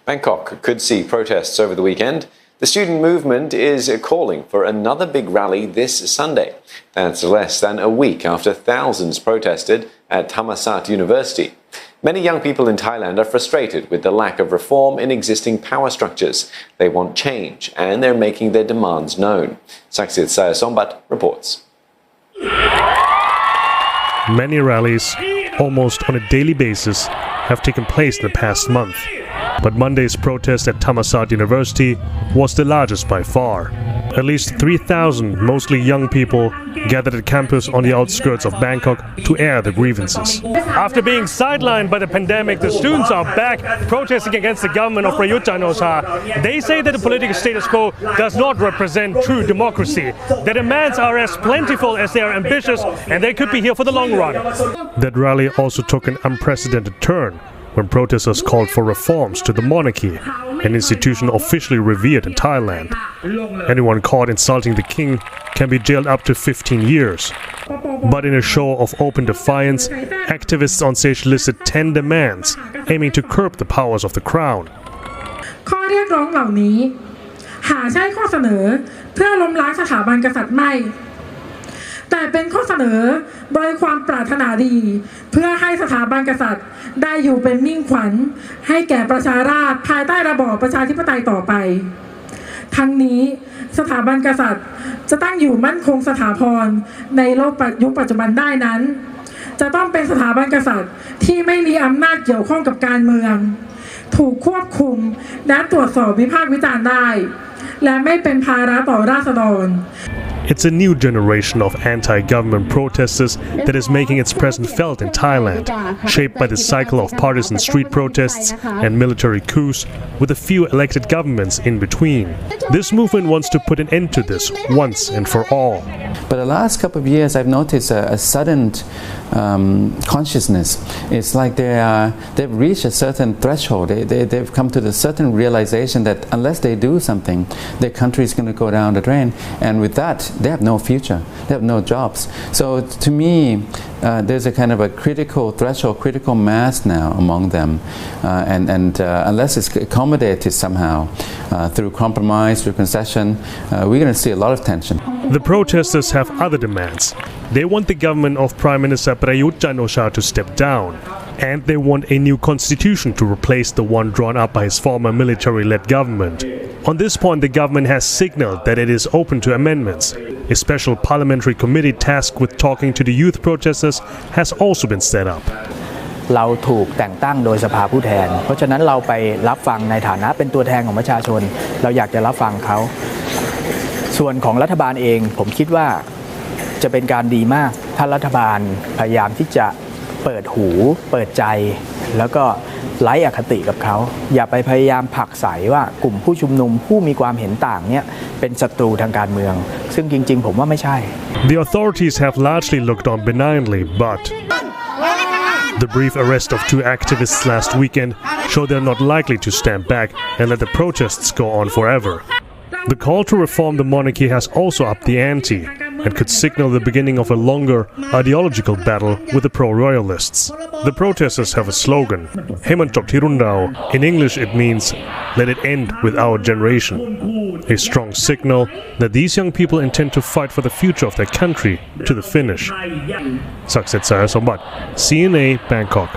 Bangkok could see protests over the weekend. The student movement is calling for another big rally this Sunday. That's less than a week after thousands protested at Thammasat University. Many young people in Thailand are frustrated with the lack of reform in existing power structures. They want change and they're making their demands known. Thammasat reports. Many rallies, almost on a daily basis, have taken place in the past month. But Monday's protest at Thammasat University was the largest by far. At least 3,000, mostly young people, gathered at campus on the outskirts of Bangkok to air their grievances. After being sidelined by the pandemic, the students are back protesting against the government of Chan-Ocha. They say that the political status quo does not represent true democracy. Their demands are as plentiful as they are ambitious, and they could be here for the long run. That rally also took an unprecedented turn when protesters called for reforms to the monarchy, an institution officially revered in Thailand. Anyone caught insulting the king can be jailed up to 15 years. But in a show of open defiance, activists on stage listed 10 demands aiming to curb the powers of the crown. ข้อเรียกร้องเหล่านี้หาใช่ข้อเสนอเพื่อล้มล้างสถาบันกษัตริย์ไม่แต่เป็นข้อเสนอโดยความปรารถนาดีเพื่อให้สถาบันกษัตริย์ได้อยู่เป็นมิ่งขวัญให้แก่ประชาราษฎร์ภายใต้ระบอบประชาธิปไตยต่อไปทั้งนี้สถาบันกษัตริย์จะตั้งอยู่มั่นคงสถาพรในโลกยุคปัจจุบันได้นั้นจะต้องเป็นสถาบันกษัตริย์ที่ไม่มีอำนาจเกี่ยวข้องกับการเมืองถูกควบคุมและตรวจสอบวิพากษ์วิจารณ์ได้และไม่เป็นภาระต่อราษฎร It's a new generation of anti-government protesters that is making its presence felt in Thailand, shaped by the cycle of partisan street protests and military coups, with a few elected governments in between. This movement wants to put an end to this once and for all. But the last couple of years, I've noticed a sudden consciousness. It's like they've reached a certain threshold. They've come to the certain realization that unless they do something, their country is going to go down the drain. And with that, they have no future. They have no jobs. So to me, there's a kind of a critical threshold, critical mass now among them. And unless it's accommodated somehow through compromise, through concession, we're going to see a lot of tension. The protesters have other demands. They want the government of Prime Minister Chan-Ocha to step down. And they want a new constitution to replace the one drawn up by his former military-led government. On this point, the government has signaled that it is open to amendments. A special parliamentary committee tasked with talking to the youth protesters has also been set up. เราถูกแต่งตั้งโดยสภาผู้แทนเพราะฉะนั้นเราไปรับฟังในฐานะเป็นตัวแทนของประชาชนเราอยากจะรับฟังเขาส่วนของรัฐบาลเองผมคิดว่าจะเป็นการดีมากถ้ารัฐบาลพยายามที่จะเปิดหูเปิดใจแล้วก็ไร้อคติกับเขาอย่าไปพยายามผลักไสว่ากลุ่มผู้ชุมนุมผู้มีความเห็นต่างเนี่ยเป็นศัตรูทางการเมืองซึ่งจริงๆผมว่าไม่ใช่ The authorities have largely looked on benignly, but the brief arrest of two activists last weekend show they're not likely to stand back and let the protests go on forever. The call to reform the monarchy has also upped the ante and could signal the beginning of a longer ideological battle with the pro-royalists. The protesters have a slogan, "Hemanjok Tirundao." In English it means, "Let it end with our generation." A strong signal that these young people intend to fight for the future of their country to the finish. Thammasat, CNA, Bangkok.